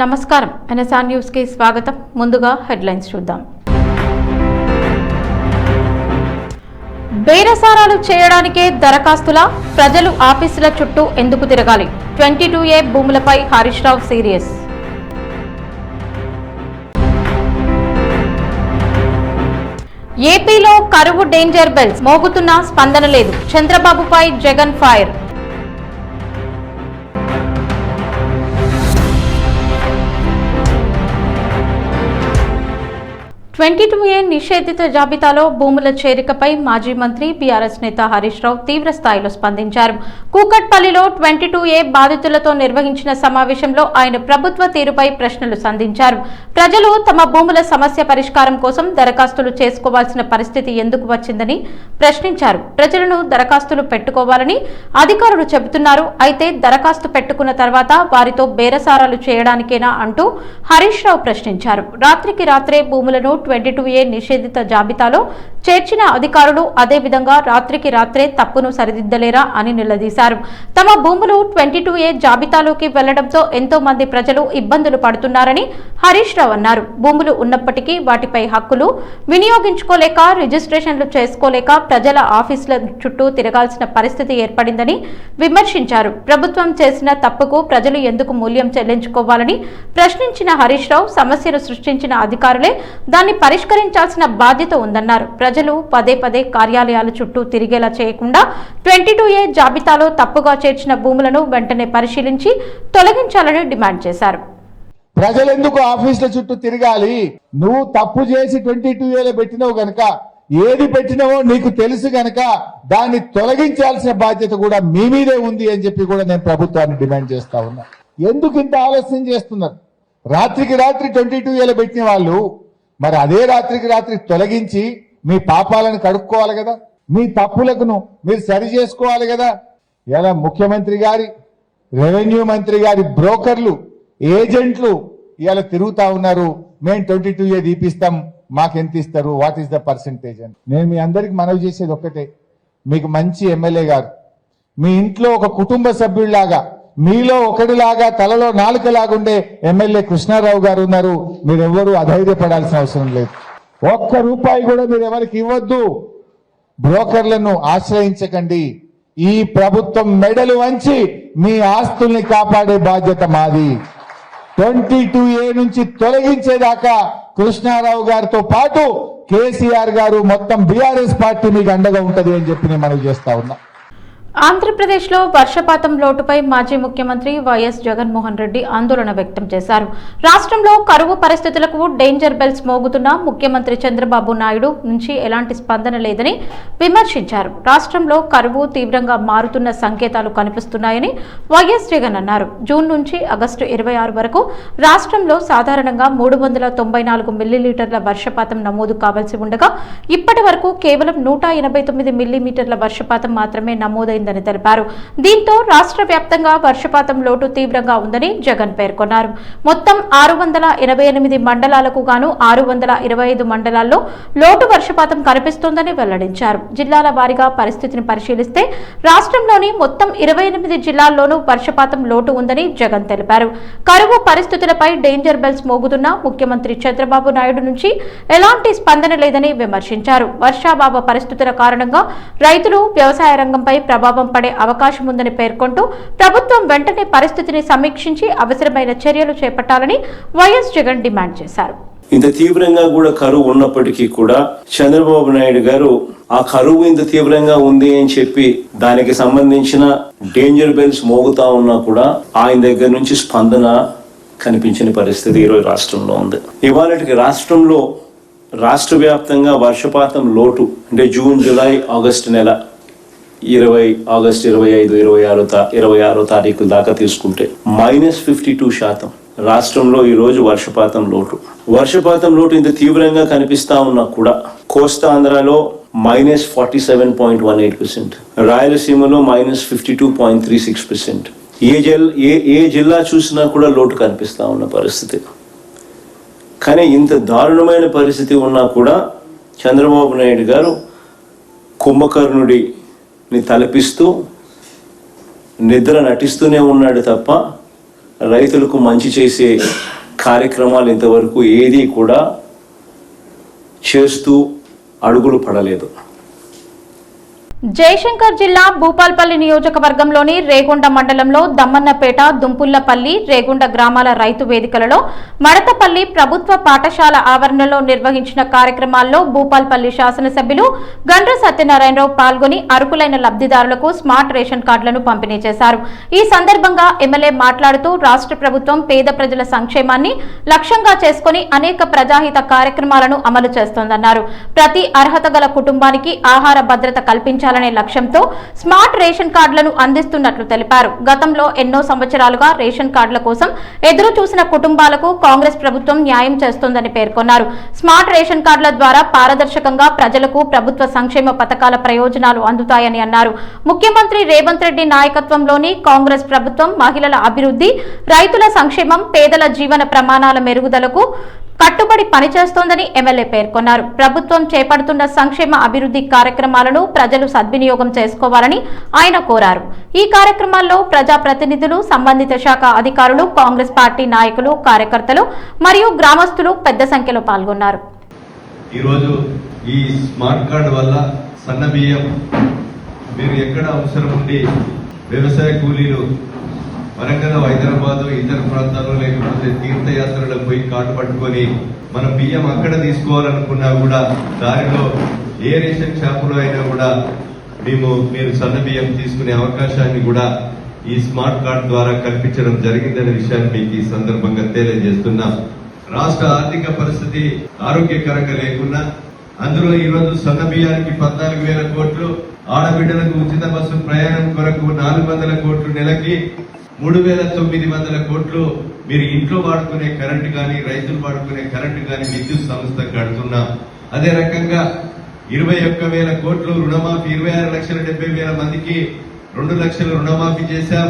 నమస్కారం NSR news కి స్వాగతం. ముందుగా హెడ్లైన్స్ చూద్దాం. బేరసారాలు చేయడానికే దరఖాస్తుల ప్రజలు ఆఫీసుల చుట్టూ ఎందుకు తిరగాలి? 22A భూములపై హరీష్ రావు సీరియస్. ఏపీలో కరువు డేంజర్ బెల్స్ మోగుతున్నా స్పందన లేదు. చంద్రబాబుపై జగన్ ఫైర్. నిషేధిత జాబితాలో భూముల చేరికపై మాజీ మంత్రి బీఆర్ఎస్ నేత హరీష్ రావు తీవ్ర స్థాయిలో స్పందించారు. కూకట్పల్లిలో 22A బాధితులతో నిర్వహించిన సమావేశంలో ఆయన ప్రభుత్వ తీరుపై ప్రశ్నలు సంధించారు. ప్రజలు తమ భూముల సమస్య పరిష్కారం కోసం దరఖాస్తులు చేసుకోవాల్సిన పరిస్థితి ఎందుకు వచ్చిందని ప్రశ్నించారు. ప్రజలను దరఖాస్తులు పెట్టుకోవాలని అధికారులు చెబుతున్నారు. అయితే దరఖాస్తు పెట్టుకున్న తర్వాత వారితో బేరసారాలు చేయడానికేనా అంటూ హరీష్ రావు ప్రశ్నించారు. రాత్రికి రాత్రే భూములను 22A నిషేధిత జాబితాలో చేర్చిన అధికారులు అదేవిధంగా రాత్రికి రాత్రే తప్పును సరిదిద్దలేరా అని నిలదీశారు. తమ భూములు 22A జాబితాలోకి వెళ్లడంతో ఎంతో మంది ప్రజలు ఇబ్బందులు పడుతున్నారని హరీష్ రావు అన్నారు. భూములు ఉన్నప్పటికీ వాటిపై హక్కులు వినియోగించుకోలేక రిజిస్ట్రేషన్లు చేసుకోలేక ప్రజల ఆఫీసుల చుట్టూ తిరగాల్సిన పరిస్థితి ఏర్పడిందని విమర్శించారు. ప్రభుత్వం చేసిన తప్పుకు ప్రజలు ఎందుకు మూల్యం చెల్లించుకోవాలని ప్రశ్నించిన హరీష్ రావు సమస్యను సృష్టించిన అధికారులే దాన్ని పరిష్కరించాల్సిన బాధ్యత ఉందన్నారు. ప్రజలు పదే పదే కార్యాలయాల చుట్టూ తిరిగేలా చేయకుండా 22A జాబితాలో తప్పుగా చేర్చిన భూములను వెంటనే పరిశీలించి తొలగించాలని డిమాండ్ చేశారు. ప్రజలెందుకు ఆఫీసుల చుట్టూ తిరగాలి? నువ్వు తప్పు చేసి 22Aలో పెట్టినవు గనక, ఏది పెట్టినవో నీకు తెలుసు గనక దాన్ని తొలగించాల్సిన బాధ్యత కూడా మీ మీదే ఉంది అని చెప్పి కూడా నేను ప్రభుత్వాన్ని డిమాండ్ చేస్తా ఉన్నా. ఎందుకు ఇంత ఆలస్యం చేస్తున్నారు? రాత్రికి రాత్రి 22Aలో పెట్టిన వాళ్ళు మరి అదే రాత్రికి రాత్రి తొలగించి మీ పాపాలను కడుక్కోవాలి కదా, మీ తప్పులను మీరు సరి చేసుకోవాలి కదా. ఇలా ముఖ్యమంత్రి గారి, రెవెన్యూ మంత్రి గారి బ్రోకర్లు, ఏజెంట్లు ఇలా తిరుగుతా ఉన్నారు. మేము 22A తీపిస్తాం, మాకెంత ఇస్తారు, వాట్ ఈస్ ద పర్సంటేజ్ అని. నేను మీ అందరికి మనవి చేసేది ఒక్కటే, మీకు మంచి ఎమ్మెల్యే గారు, మీ ఇంట్లో ఒక కుటుంబ సభ్యుల్లాగా, మీలో ఒకటిలాగా తలలో నాలుకలాగుండే ఎమ్మెల్యే కృష్ణారావు గారు ఉన్నారు. మీరెవ్వరూ అధైర్యపడాల్సిన అవసరం లేదు. ఒక్క రూపాయి కూడా మీరు ఎవరికి ఇవ్వద్దు. బ్రోకర్లను ఆశ్రయించకండి. ఈ ప్రభుత్వం మెడలు వంచి మీ ఆస్తుల్ని కాపాడే బాధ్యత మాది. 22A నుంచి తొలగించేదాకా కృష్ణారావు గారితో పాటు కేసీఆర్ గారు, మొత్తం బీఆర్ఎస్ పార్టీ మీకు అండగా ఉంటది అని చెప్పి నేను మనవి చేస్తా ఉన్నా. ఆంధ్రప్రదేశ్లో వర్షపాతం లోటుపై మాజీ ముఖ్యమంత్రి వైఎస్ జగన్మోహన్ రెడ్డి ఆందోళన వ్యక్తం చేశారు. రాష్ట్రంలో కరువు పరిస్థితులకు డేంజర్ బెల్స్ మోగుతున్న ముఖ్యమంత్రి చంద్రబాబు నాయుడు నుంచి ఎలాంటి స్పందన లేదని విమర్శించారు. రాష్ట్రంలో కరువు తీవ్రంగా మారుతున్న సంకేతాలు కనిపిస్తున్నాయని వైఎస్ జగన్ అన్నారు. జూన్ నుంచి ఆగస్టు 26 వరకు రాష్ట్రంలో సాధారణంగా 394 మిల్లీలీటర్ల వర్షపాతం నమోదు కావాల్సి ఉండగా ఇప్పటి వరకు కేవలం 189 మిల్లీమీటర్ల వర్షపాతం మాత్రమే నమోదైంది ని తెలిపారు. దీంతో రాష్ట్ర వ్యాప్తంగా వర్షపాతం లోటు తీవ్రంగా ఉందని జగన్ పేర్కొన్నారు. మొత్తం 688 మండలాలకు గాను 625 మండలాల్లో లోటు వర్షపాతం కనిపిస్తోందని వెల్లడించారు. జిల్లాల వారీగా పరిస్థితిని పరిశీలిస్తే రాష్ట్రంలోని మొత్తం 28 జిల్లాల్లోనూ వర్షపాతం లోటు ఉందని జగన్ తెలిపారు. కరువు పరిస్థితులపై డేంజర్ బెల్స్ మోగుతున్న ముఖ్యమంత్రి చంద్రబాబు నాయుడు నుంచి ఎలాంటి స్పందన లేదని విమర్శించారు. వర్షాభావ పరిస్థితుల కారణంగా రైతులు, వ్యవసాయ రంగంపై ప్రభావం పడే అవకాశం ఉందని పేర్కొంటూ ప్రభుత్వం వెంటనే పరిస్థితిని సమీక్షించి అవసరమైన చర్యలు చేపట్టాలని వైఎస్ జగన్ డిమాండ్ చేశారు. ఇంత తీవ్రంగా కూడా కరువు ఉన్నప్పటికీ కూడా చంద్రబాబు నాయుడు గారు ఆ కరువు ఇంత తీవ్రంగా ఉంది అని చెప్పి దానికి సంబంధించిన డేంజర్ బెల్స్ మోగుతా ఉన్నా కూడా ఆయన దగ్గర నుంచి స్పందన కనిపించని పరిస్థితి ఈరోజు రాష్ట్రంలో ఉంది. ఇవాళకి రాష్ట్రంలో రాష్ట్ర వ్యాప్తంగా వర్షపాతం లోటు అంటే జూన్, జూలై, ఆగస్టు నెల 20, ఆగస్టు 25, 26 తారీఖు దాకా తీసుకుంటే -52% రాష్ట్రంలో ఈ రోజు వర్షపాతం లోటు ఇంత తీవ్రంగా కనిపిస్తా ఉన్నా కూడా కోస్తాంధ్రలో -47.18%, రాయలసీమలో -52.36%. ఏ జిల్లా చూసినా కూడా లోటు కనిపిస్తా ఉన్న పరిస్థితి. కానీ ఇంత దారుణమైన పరిస్థితి ఉన్నా కూడా చంద్రబాబు నాయుడు గారు కుంభకర్ణుడిని తలపిస్తూ నిద్ర నటిస్తూనే ఉన్నాడు తప్ప రైతులకు మంచి చేసే కార్యక్రమాలు ఇంతవరకు ఏది కూడా చేస్తూ అడుగులు పడలేదు. జయశంకర్ జిల్లా భూపాల్పల్లి నియోజకవర్గంలోని రేగొండ మండలంలో దమ్మన్నపేట, దుంపుల్లపల్లి, రేగొండ గ్రామాల రైతు వేదికలలో మడతపల్లి ప్రభుత్వ పాఠశాల ఆవరణలో నిర్వహించిన కార్యక్రమాల్లో భూపాల్పల్లి శాసనసభ్యులు గండ్ర సత్యనారాయణరావు పాల్గొని అర్హులైన లబ్ధిదారులకు స్మార్ట్ రేషన్ కార్డులను పంపిణీ చేశారు. ఈ సందర్భంగా ఎమ్మెల్యే మాట్లాడుతూ రాష్ట్ర ప్రభుత్వం పేద ప్రజల సంక్షేమాన్ని లక్ష్యంగా చేసుకుని అనేక ప్రజాహిత కార్యక్రమాలను అమలు చేస్తోందన్నారు. ప్రతి అర్హత గల కుటుంబానికి ఆహార భద్రత కల్పించాలనే లక్ష్యంతో స్మార్ట్ రేషన్ కార్డులను అందిస్తున్నట్లు తెలిపారు. గతంలో ఎన్నో సంవత్సరాలుగా రేషన్ కార్డుల కోసం ఎదురు చూసిన కుటుంబాలకు కాంగ్రెస్ ప్రభుత్వం న్యాయం చేస్తోందని పేర్కొన్నారు. స్మార్ట్ రేషన్ కార్డుల ద్వారా పారదర్శకంగా ప్రజలకు ప్రభుత్వ సంక్షేమ పథకాల ప్రయోజనాలు అందుతాయని అన్నారు. ముఖ్యమంత్రి రేవంత్ రెడ్డి నాయకత్వంలోని కాంగ్రెస్ ప్రభుత్వం మహిళల అభివృద్ధి, రైతుల సంక్షేమం, పేదల జీవన ప్రమాణాల మెరుగుదలకు కట్టుబడి పనిచేస్తోందని ఎమ్మెల్యే పేర్కొన్నారు. ప్రభుత్వం చేపడుతున్న సంక్షేమ అభివృద్ధి కార్యక్రమాలను ప్రజలు సద్వినియోగం చేసుకోవాలని ఆయన కోరారు. ఈ కార్యక్రమాల్లో ప్రజాప్రతినిధులు, సంబంధిత శాఖ అధికారులు, కాంగ్రెస్ పార్టీ నాయకులు, కార్యకర్తలు మరియు గ్రామస్తులు పెద్ద సంఖ్యలో పాల్గొన్నారు. ఈరోజు ఈ స్మార్ట్ కార్డు వల్ల సన్న బియ్యం మీరు ఎక్కడ అవసరం ఉండి వ్యవసాయ కూలీలు వరంగల్, హైదరాబాద్, ఇతర ప్రాంతాల్లో లేకపోతే తీర్థయాత్రలకు పోయి కార్డు పట్టుకొని మనం బియ్యం అక్కడ తీసుకోవాలనుకున్నా కూడా దారిలో ఏ రేషన్ షాపులో అయినా కూడా మీరు సన్న బియ్యం తీసుకునే అవకాశాన్ని కూడా ఈ స్మార్ట్ కార్డు ద్వారా కల్పించడం జరిగిందనే విషయాన్ని మీకు ఈ సందర్భంగా తెలియజేస్తున్నాం. రాష్ట్ర ఆర్థిక పరిస్థితి ఆరోగ్యకరంగా లేకున్నా అందులో ఈరోజు సన్న బియ్యానికి 14,000 కోట్లు, ఆడబిడ్డలకు ఉచిత బస్సు ప్రయాణం కొరకు 400 కోట్లు, నెలకి 3,900 కోట్లు మీరు ఇంట్లో వాడుకునే కరెంటు కానీ, రైతులు వాడుకునే కరెంటు కానీ విద్యుత్ సంస్థ కడుతున్నాం. అదే రకంగా 21,000 కోట్లు రుణమాఫీ, 26,70,000 మందికి 2 లక్షల రుణమాఫీ చేశాం.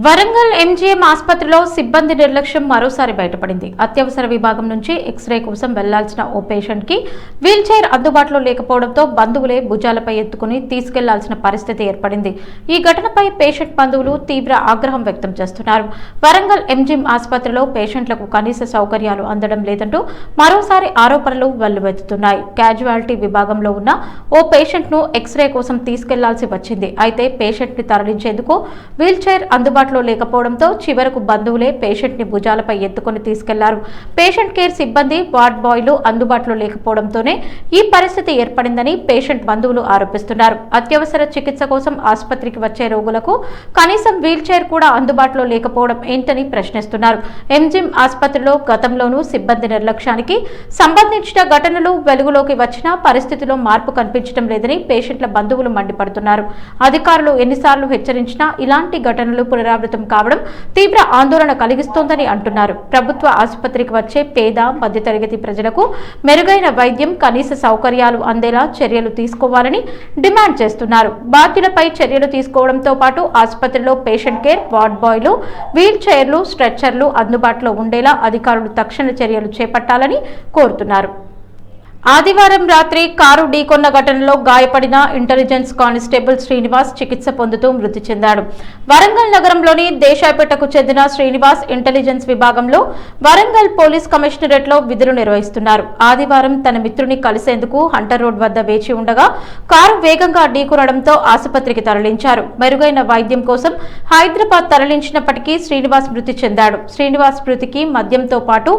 వరంగల్ ఎంజీఎం ఆసుపత్రిలో సిబ్బంది నిర్లక్ష్యం మరోసారి బయటపడింది. అత్యవసర విభాగం నుంచి ఎక్స్రే కోసం వెళ్లాల్సిన ఓ పేషెంట్ కి వీల్ చైర్ అందుబాటులో లేకపోవడంతో బంధువులే భుజాలపై ఎత్తుకుని తీసుకెళ్లాల్సిన పరిస్థితి ఏర్పడింది. ఈ ఘటనపై పేషెంట్ బంధువులు తీవ్ర ఆగ్రహం వ్యక్తం చేస్తున్నారు. వరంగల్ ఎంజీఎం ఆసుపత్రిలో పేషెంట్లకు కనీస సౌకర్యాలు అందడం లేదంటూ మరోసారి ఆరోపణలు వెల్లువెత్తుతున్నాయి. క్యాజువాలిటీ విభాగంలో ఉన్న ఓ పేషెంట్ ను ఎక్స్రే కోసం తీసుకెళ్లాల్సి వచ్చింది. అయితే పేషెంట్ ని తరలించేందుకు వీల్ చైర్ అందుబాటులో లేకపోవడంతో చివరకు బంధువులే పేషెంట్ ని భుజాలపై ఎత్తుకుని తీసుకెళ్లారు. పేషెంట్ కేర్ సిబ్బంది, వార్డ్ బాయ్లు అందుబాటులో లేకపోవడంతోనే ఈ పరిస్థితి ఏర్పడిందని పేషెంట్ బంధువులు ఆరోపిస్తున్నారు. అత్యవసర చికిత్స కోసం ఆసుపత్రికి వచ్చే రోగులకు కనీసం వీల్ చైర్ కూడా అందుబాటులో లేకపోవడం ఏంటని ప్రశ్నిస్తున్నారు. ఎంజిఎం ఆసుపత్రిలో గతంలోనూ సిబ్బంది నిర్లక్ష్యానికి సంబంధించిన ఘటనలు వెలుగులోకి వచ్చినా పరిస్థితిలో మార్పు కనిపించడం లేదని పేషెంట్ల బంధువులు మండిపడుతున్నారు. అధికారులు ఎన్నిసార్లు హెచ్చరించినా ఇలాంటి ఘటనలు పునరావృతం కావడం తీవ్ర ఆందోళన కలిగిస్తోందని అంటున్నారు. ప్రభుత్వ ఆసుపత్రికి వచ్చే పేద, మధ్యతరగతి ప్రజలకు మెరుగైన వైద్యం, కనీస సౌకర్యాలు అందేలా చర్యలు తీసుకోవాలని డిమాండ్ చేస్తున్నారు. బాధ్యులపై చర్యలు తీసుకోవడంతో పాటు ఆసుపత్రిలో పేషెంట్ కేర్, వార్డ్ బాయ్లు, వీల్ చైర్లు, స్ట్రెచ్చర్లు అందుబాటులో ఉండేలా అధికారులు తక్షణ చర్యలు చేపట్టాలని కోరుతున్నారు. ఆదివారం రాత్రి కారు ఢీకొన్న ఘటనలో గాయపడిన ఇంటెలిజెన్స్ కానిస్టేబుల్ శ్రీనివాస్ చికిత్స పొందుతూ మృతి చెందాడు. వరంగల్ నగరంలోని దేశాయపేటకు చెందిన శ్రీనివాస్ ఇంటెలిజెన్స్ విభాగంలో వరంగల్ పోలీస్ కమిషనరేట్ లో విధులు నిర్వహిస్తున్నారు. ఆదివారం తన మిత్రుని కలిసేందుకు హంటర్ రోడ్ వద్ద వేచి ఉండగా కారు వేగంగా ఢీకొనడంతో ఆసుపత్రికి తరలించారు. మెరుగైన వైద్యం కోసం హైదరాబాద్ తరలించినప్పటికీ శ్రీనివాస్ మృతి చెందాడు. శ్రీనివాస్ మృతికి మద్యంతో పాటు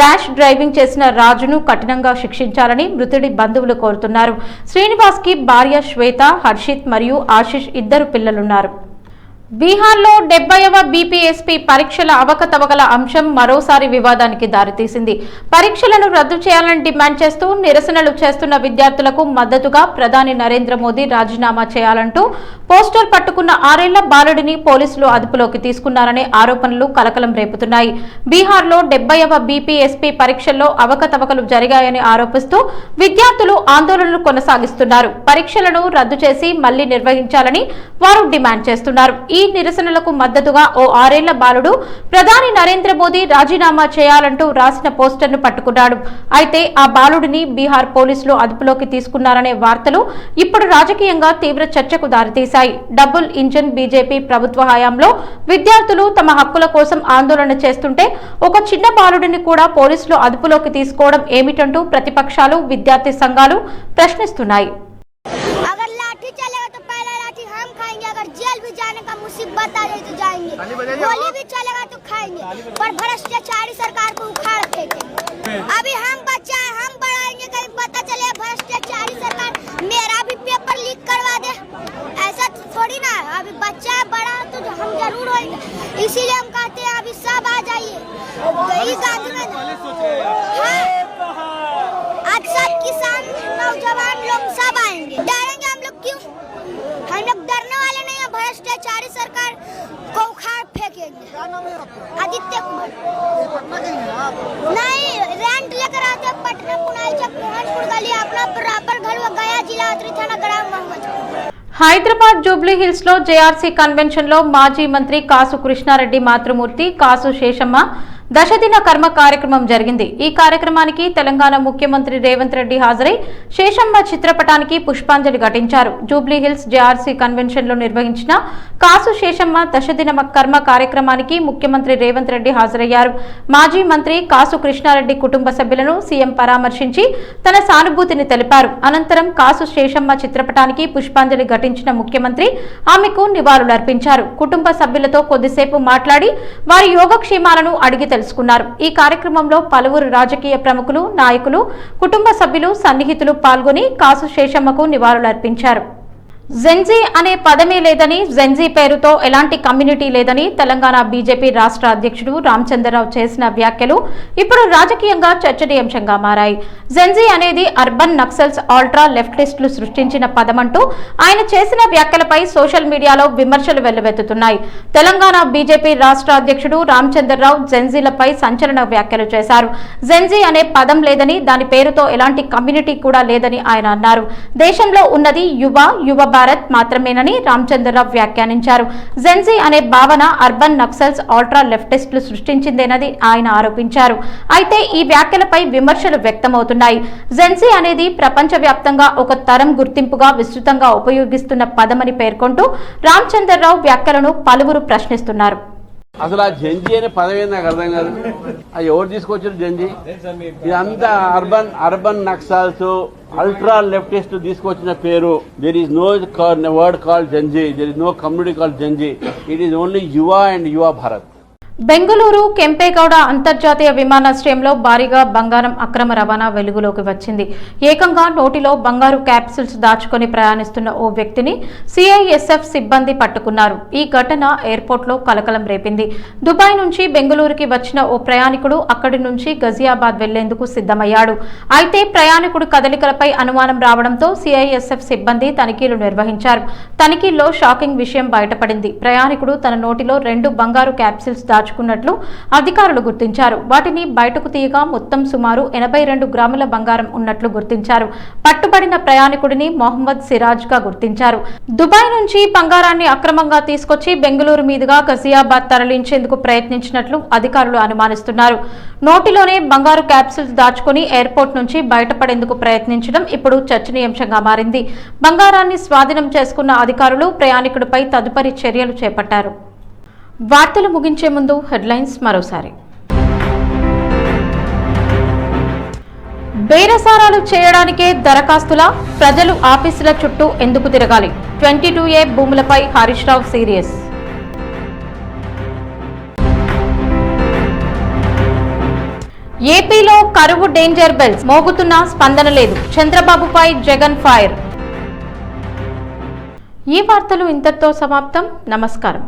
ర్యాష్ డ్రైవింగ్ చేసిన రాజును కఠినంగా శిక్షించాలని మృతుడి బంధువులు కోరుతున్నారు. శ్రీనివాస్ కి భార్య శ్వేత, హర్షిత్ మరియు ఆశిష్ ఇద్దరు పిల్లలున్నారు. బీహార్లో 70వ బీపీఎస్పీ పరీక్షల అవకతవకల అంశం మరోసారి వివాదానికి దారితీసింది. పరీక్షలను రద్దు చేయాలని డిమాండ్ చేస్తూ నిరసనలు చేస్తున్న విద్యార్థులకు మద్దతుగా ప్రధాని నరేంద్ర మోదీ రాజీనామా చేయాలంటూ పోస్టర్ పట్టుకున్న 6 ఏళ్ల బాలుడిని పోలీసులు అదుపులోకి తీసుకున్నారనే ఆరోపణలు కలకలం రేపుతున్నాయి. బీహార్లో 70వ బీపీఎస్పీ పరీక్షల్లో అవకతవకలు జరిగాయని ఆరోపిస్తూ విద్యార్థులు ఆందోళనలు కొనసాగిస్తున్నారు. పరీక్షలను రద్దు చేసి మళ్లీ నిర్వహించాలని వారు డిమాండ్ చేస్తున్నారు. ఈ నిరసనలకు మద్దతుగా ఓ 6 ఏళ్ల బాలుడు ప్రధాని నరేంద్ర మోదీ రాజీనామా చేయాలంటూ రాసిన పోస్టర్ను పట్టుకున్నాడు. అయితే ఆ బాలుడిని బీహార్ పోలీసులు అదుపులోకి తీసుకున్నారనే వార్తలు ఇప్పుడు రాజకీయంగా తీవ్ర చర్చకు దారితీశాయి. డబుల్ ఇంజిన్ బీజేపీ ప్రభుత్వ హయాంలో విద్యార్థులు తమ హక్కుల కోసం ఆందోళన చేస్తుంటే ఒక చిన్న బాలుడిని కూడా పోలీసులు అదుపులోకి తీసుకోవడం ఏమిటంటూ ప్రతిపక్షాలు, విద్యార్థి సంఘాలు ప్రశ్నిస్తున్నాయి. जेल भी जाने का मुसीबत आ जाए तो जाएंगे, गोली भी चलेगा तो खाएंगे, पर भ्रष्टाचारी सरकार को उखाड़ फेंकेंगे। अभी हम बच्चा है, हम बढ़ाएंगे, कहीं पता चले भ्रष्टाचारी सरकार मेरा भी पेपर लीक करवा दे, ऐसा थोड़ी ना। अभी बच्चा बड़ा तो हम जरूर होंगे, इसीलिए हम कहते हैं अभी सब आ जाइए। आज सब किसान नौजवान लोग सब आएंगे, डरेंगे हम लोग क्यों? हम लोग डरने वाले नहीं है, भ्रष्टाचारी सरकार को उखाड़ फेंकेंगे। आदित्य कुमार नहीं रेंट लेकर आते पटना पुनाई चक मोहनपुर गली अपना प्रॉपर घर वो गया जिला अतरी थाना ग्राम मोहम्मद। హైదరాబాద్ జూబ్లీ హిల్స్ లో జేఆర్సీ కన్వెన్షన్ లో మాజీ మంత్రి కాసు కృష్ణారెడ్డి మాతృమూర్తి కాసు శేషమ్మ దశదిన కర్మ కార్యక్రమం జరిగింది. ఈ కార్యక్రమానికి తెలంగాణ ముఖ్యమంత్రి రేవంత్ రెడ్డి హాజరై శేషమ్మ చిత్రపటానికి పుష్పాంజలి ఘటించారు. జూబ్లీ హిల్స్ జేఆర్సీ కన్వెన్షన్ లో నిర్వహించిన కాసు శేషమ్మ దశదిన కర్మ కార్యక్రమానికి ముఖ్యమంత్రి రేవంత్ రెడ్డి హాజరయ్యారు. మాజీ మంత్రి కాసు కృష్ణారెడ్డి కుటుంబ సభ్యులను సీఎం పరామర్శించి తన సానుభూతిని తెలిపారు. అనంతరం కాసు శేషమ్మ చిత్రపటానికి పుష్పాంజలి ఘటించిన ముఖ్యమంత్రి ఆమెకు నివాళులర్పించారు. కుటుంబ సభ్యులతో కొద్దిసేపు మాట్లాడి వారి యోగక్షేమాలను అడిగి తెలుసుకున్నారు. ఈ కార్యక్రమంలో పలువురు రాజకీయ ప్రముఖులు, నాయకులు, కుటుంబ సభ్యులు, సన్నిహితులు పాల్గొని కాసు శేషమ్మకు నివాళులర్పించారు. జెన్జీ అనే పదమే లేదని, జెన్జీ పేరుతో ఎలాంటి కమ్యూనిటీ లేదని తెలంగాణ బీజేపీ రాష్ట్ర అధ్యక్షుడు రామచంద్రరావు చేసిన వ్యాఖ్యలు ఇప్పుడు రాజకీయంగా చర్చనీయాంశంగా మారాయి. జెన్జీ అనేది అర్బన్ నక్సల్స్, ఆల్ట్రా లెఫ్టిస్టులు సృష్టించిన పదమంటూ ఆయన చేసిన వ్యాఖ్యలపై సోషల్ మీడియాలో విమర్శలు వెల్లువెత్తుతున్నాయి. తెలంగాణ బీజేపీ రాష్ట్ర అధ్యక్షుడు రామచంద్రరావు జెన్జీలపై సంచలన వ్యాఖ్యలు చేశారు. జెన్జీ అనే పదం లేదని, దాని పేరుతో ఎలాంటి కమ్యూనిటీ కూడా లేదని ఆయన అన్నారు. దేశంలో ఉన్నది యువ భారత్ మాత్రమేనని రామచంద్రరావు వ్యాఖ్యానించారు. జెన్జీ అనే భావన అర్బన్ నక్సల్స్, ఆల్ట్రా లెఫ్టిస్టులు సృష్టించిందేనని ఆయన ఆరోపించారు. అయితే ఈ వ్యాఖ్యలపై విమర్శలు వ్యక్తమవుతున్నాయి. జెన్జీ అనేది ప్రపంచవ్యాప్తంగా ఒక తరం గుర్తింపుగా విస్తృతంగా ఉపయోగిస్తున్న పదమని పేర్కొంటూ రామచంద్రరావు వ్యాఖ్యలను పలువురు ప్రశ్నిస్తున్నారు. అసలు ఆ జెన్జీ అనే పదవి నాకు అర్థం కాదు. అది ఎవరు తీసుకొచ్చారు జెన్జీ? ఇదంతా అర్బన్ నక్సల్స్, అల్ట్రా లెఫ్టిస్ట్ తీసుకొచ్చిన పేరు. There is no word called Gen Z, there is no community called Gen Z. It is only యువ అండ్ యువ భారత్. బెంగళూరు కెంపేగౌడ అంతర్జాతీయ విమానాశ్రయంలో భారీగా బంగారం అక్రమ రవాణా వెలుగులోకి వచ్చింది. ఏకంగా నోటిలో బంగారు క్యాప్సూల్స్ దాచుకొని ప్రయాణిస్తున్న ఓ వ్యక్తిని సిఐఎస్ఎఫ్ సిబ్బంది పట్టుకున్నారు. ఈ ఘటన ఎయిర్పోర్ట్లో కలకలం రేపింది. దుబాయ్ నుంచి బెంగళూరుకి వచ్చిన ఓ ప్రయాణికుడు అక్కడి నుంచి గజియాబాద్ వెళ్లేందుకు సిద్ధమయ్యాడు. అయితే ప్రయాణికుడు కదలికలపై అనుమానం రావడంతో సిఐఎస్ఎఫ్ సిబ్బంది తనిఖీలు నిర్వహించారు. తనిఖీల్లో షాకింగ్ విషయం బయటపడింది. ప్రయాణికుడు తన నోటిలో 2 బంగారు క్యాప్సూల్స్ దాచుకున్నట్లు అధికారులు గుర్తించారు. వాటిని బయటకు తీయగా మొత్తం సుమారు 82 గ్రాముల బంగారం ఉన్నట్లు గుర్తించారు. పట్టుబడిన ప్రయాణికుడిని మొహమ్మద్ సిరాజ్ గా గుర్తించారు. దుబాయ్ నుంచి బంగారాన్ని అక్రమంగా తీసుకొచ్చి బెంగళూరు మీదుగా గజియాబాద్ తరలించేందుకు ప్రయత్నించినట్లు అధికారులు అనుమానిస్తున్నారు. నోటిలోనే బంగారు క్యాప్సూల్స్ దాచుకుని ఎయిర్పోర్ట్ నుంచి బయటపడేందుకు ప్రయత్నించడం ఇప్పుడు చర్చనీయాంశంగా మారింది. బంగారాన్ని స్వాధీనం చేసుకున్న అధికారులు ప్రయాణికుడిపై తదుపరి చర్యలు చేపట్టారు. వార్తలు ముగించే ముందు హెడ్లైన్స్ మరోసారి. బేరసారాలు చేయడానికే దరఖాస్తుల, ప్రజలు ఆఫీసుల చుట్టూ ఎందుకు తిరగాలి? 22A భూములపై హరీష్ రావు సీరియస్. ఏపీలో కరువు డేంజర్ బెల్స్ మోగుతున్నా స్పందన లేదు. చంద్రబాబుపై జగన్ ఫైర్. ఈ వార్తలు ఇంతటితో సమాప్తం. నమస్కారం.